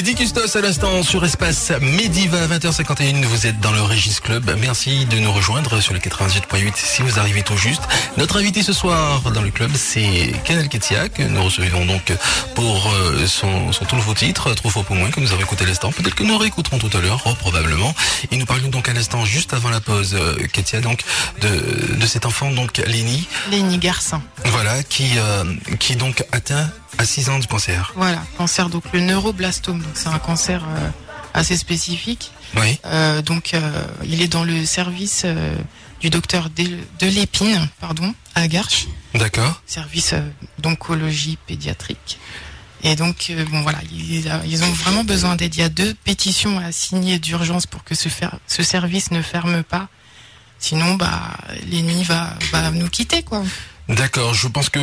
Eddie Custos à l'instant sur Espace Mediva 20h51. Vous êtes dans le Régis Club. Merci de nous rejoindre sur le 98.8 si vous arrivez tout juste. Notre invité ce soir dans le club, c'est Kenel Ketia que nous recevons donc pour son tout nouveau titre, Trop faux pour moi, que nous avons écouté à l'instant. Peut-être que nous réécouterons tout à l'heure, probablement. Et nous parlions donc à l'instant, juste avant la pause, Ketia, donc de cet enfant, donc Lénie Garcin. Voilà, qui est donc atteint à 6 ans du cancer. Voilà, cancer, donc le neuroblastome, donc c'est un cancer assez spécifique. Oui. Il est dans le service du docteur de l'Épine, à Garches. D'accord. Service d'oncologie pédiatrique. Et donc, ils ont vraiment besoin d'aide. Il y a 2 pétitions à signer d'urgence pour que ce service ne ferme pas. Sinon, Lénie va nous quitter, quoi. D'accord, je pense que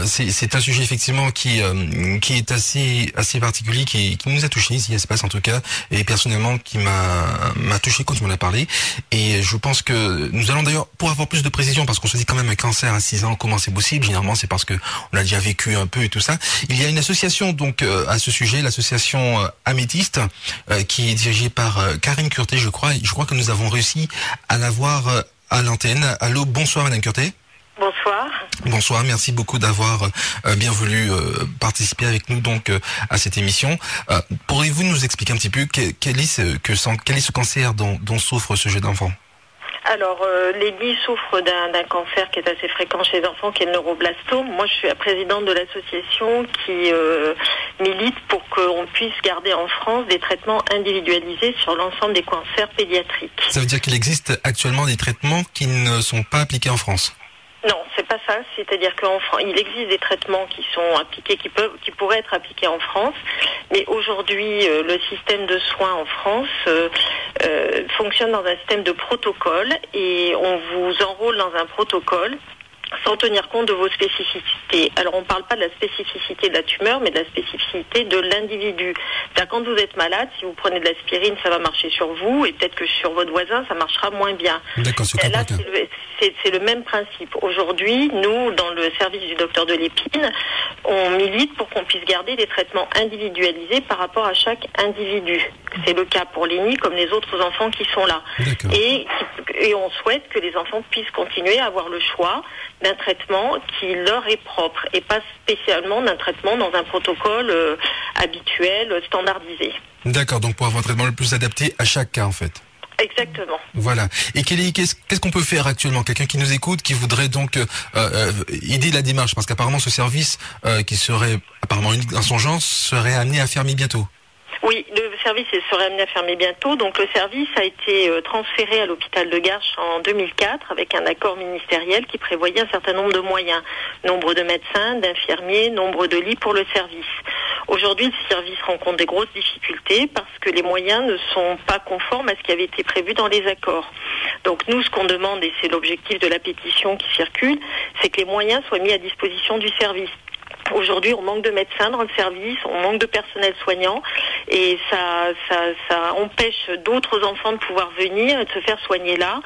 c'est un sujet effectivement qui est assez particulier, qui nous a touché ici à Espace en tout cas, et personnellement qui m'a touché quand tu m'en as parlé. Et je pense que nous allons d'ailleurs, pour avoir plus de précision, parce qu'on se dit quand même un cancer à 6 ans, comment c'est possible? Généralement c'est parce que on a déjà vécu un peu et tout ça. Il y a une association donc à ce sujet, l'association Améthyste, qui est dirigée par Karine Curté, je crois. Je crois que nous avons réussi à l'avoir à l'antenne. Allô, bonsoir Madame Curté. Bonsoir. Bonsoir, merci beaucoup d'avoir bien voulu participer avec nous donc à cette émission. Pourriez-vous nous expliquer un petit peu quel est ce cancer dont souffre ce jeune enfant? Alors, Lénie souffre d'un cancer qui est assez fréquent chez les enfants, qui est le neuroblastome. Moi, je suis la présidente de l'association qui milite pour qu'on puisse garder en France des traitements individualisés sur l'ensemble des cancers pédiatriques. Ça veut dire qu'il existe actuellement des traitements qui ne sont pas appliqués en France? Non, c'est pas ça. C'est-à-dire qu'en France, il existe des traitements qui sont appliqués, qui pourraient être appliqués en France, mais aujourd'hui, le système de soins en France fonctionne dans un système de protocole et on vous enrôle dans un protocole sans tenir compte de vos spécificités. Alors, on ne parle pas de la spécificité de la tumeur, mais de la spécificité de l'individu. C'est-à-dire, quand vous êtes malade, si vous prenez de l'aspirine, ça va marcher sur vous, et peut-être que sur votre voisin, ça marchera moins bien. D'accord, là, c'est le même principe. Aujourd'hui, nous, dans le service du docteur de l'Épine, on milite pour qu'on puisse garder des traitements individualisés par rapport à chaque individu. C'est le cas pour Lénie, comme les autres enfants qui sont là. Et on souhaite que les enfants puissent continuer à avoir le choix d'un traitement qui leur est propre et pas spécialement d'un traitement dans un protocole habituel, standardisé. D'accord, donc pour avoir un traitement le plus adapté à chaque cas en fait. Exactement. Voilà. Et qu'est-ce qu'on peut faire actuellement? Quelqu'un qui nous écoute, qui voudrait donc aider la démarche, parce qu'apparemment ce service qui serait apparemment unique dans son genre serait amené à fermer bientôt. Oui, le service serait amené à fermer bientôt. Donc le service a été transféré à l'hôpital de Garches en 2004 avec un accord ministériel qui prévoyait un certain nombre de moyens. Nombre de médecins, d'infirmiers, nombre de lits pour le service. Aujourd'hui, le service rencontre des grosses difficultés parce que les moyens ne sont pas conformes à ce qui avait été prévu dans les accords. Donc nous, ce qu'on demande, et c'est l'objectif de la pétition qui circule, c'est que les moyens soient mis à disposition du service. Aujourd'hui, on manque de médecins dans le service, on manque de personnel soignant et ça empêche d'autres enfants de pouvoir venir et de se faire soigner là,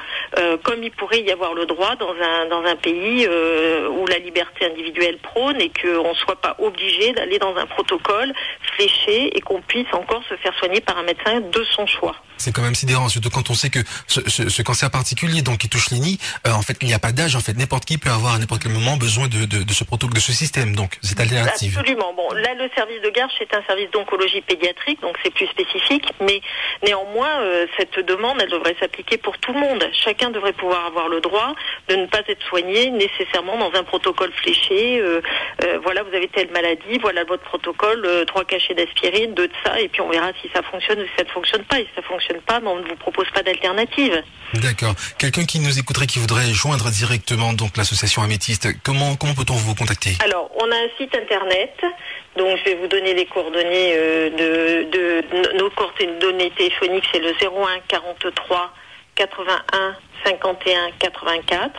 comme il pourrait y avoir le droit dans un pays où la liberté individuelle prône et qu'on ne soit pas obligé d'aller dans un protocole fléché et qu'on puisse encore se faire soigner par un médecin de son choix. C'est quand même sidérant, surtout quand on sait que ce cancer particulier, donc qui touche Lénie, en fait, il n'y a pas d'âge, en fait, n'importe qui peut avoir à n'importe quel moment besoin de ce protocole, de ce système, donc cette alternative. Absolument. Bon, là, le service de Garches est un service d'oncologie pédiatrique, donc c'est plus spécifique, mais néanmoins, cette demande, elle devrait s'appliquer pour tout le monde. Chacun devrait pouvoir avoir le droit de ne pas être soigné nécessairement dans un protocole fléché. Voilà, vous avez telle maladie, voilà votre protocole, 3 cachets d'aspirine, 2 de ça, et puis on verra si ça fonctionne ou si ça ne fonctionne pas. Et si ça fonctionne pas, mais on ne vous propose pas d'alternative. D'accord. Quelqu'un qui nous écouterait, qui voudrait joindre directement donc l'association Améthyste, comment peut-on vous contacter? Alors, on a un site internet, donc je vais vous donner les coordonnées nos coordonnées téléphoniques, c'est le 01 43 81 51 84.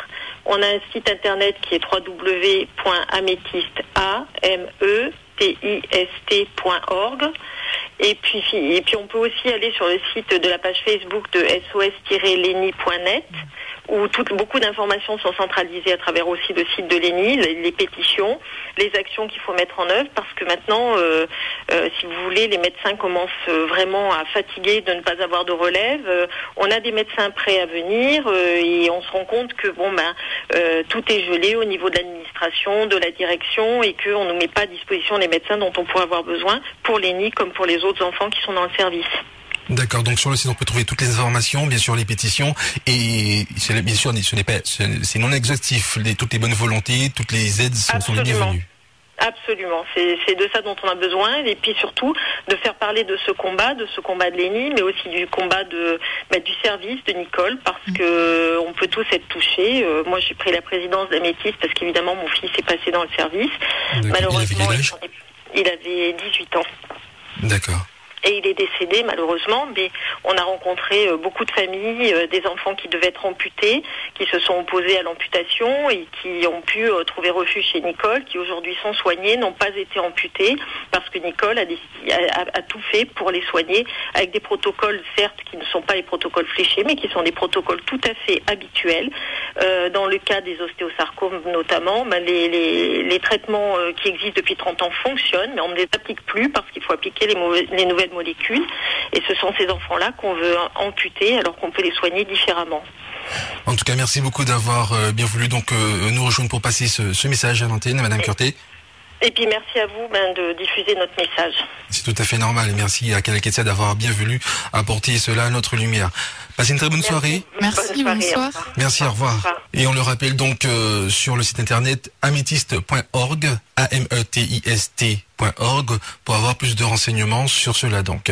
On a un site internet qui est www.amethyste.org. Et puis on peut aussi aller sur le site de la page Facebook de sos-leni.net où beaucoup d'informations sont centralisées à travers aussi le site de l'ENI, les pétitions, les actions qu'il faut mettre en œuvre, parce que maintenant, si vous voulez, les médecins commencent vraiment à fatiguer de ne pas avoir de relève. On a des médecins prêts à venir et on se rend compte que tout est gelé au niveau de l'administration, de la direction, et qu'on ne met pas à disposition les médecins dont on pourrait avoir besoin pour l'ENI comme pour les autres enfants qui sont dans le service. D'accord, donc sur le site on peut trouver toutes les informations, bien sûr les pétitions, et bien sûr c'est non exhaustif, toutes les bonnes volontés, toutes les aides sont les bienvenues. Absolument, c'est de ça dont on a besoin, et puis surtout de faire parler de ce combat de l'ENI, mais aussi du combat du service de Nicole, parce que on peut tous être touchés. Moi j'ai pris la présidence d'Améthyste parce qu'évidemment mon fils est passé dans le service. Malheureusement il avait 18 ans. D'accord. Et il est décédé malheureusement, mais on a rencontré beaucoup de familles, des enfants qui devaient être amputés, qui se sont opposés à l'amputation et qui ont pu trouver refuge chez Nicole, qui aujourd'hui sont soignés, n'ont pas été amputés, parce que Nicole a tout fait pour les soigner, avec des protocoles certes qui ne sont pas les protocoles fléchés, mais qui sont des protocoles tout à fait habituels. Dans le cas des ostéosarcomes notamment, les traitements qui existent depuis 30 ans fonctionnent, mais on ne les applique plus parce qu'il faut appliquer les nouvelles molécules, et ce sont ces enfants-là qu'on veut amputer alors qu'on peut les soigner différemment. En tout cas, merci beaucoup d'avoir bien voulu nous rejoindre pour passer ce message à l'antenne, Madame Curté. Et puis merci à vous de diffuser notre message. C'est tout à fait normal, et merci à Kala Ketsia d'avoir bien voulu apporter cela à notre lumière. Passez une très bonne soirée. Merci, bonsoir. Merci, au revoir. Et on le rappelle donc sur le site internet amethyste.org, ametist.org, pour avoir plus de renseignements sur cela donc.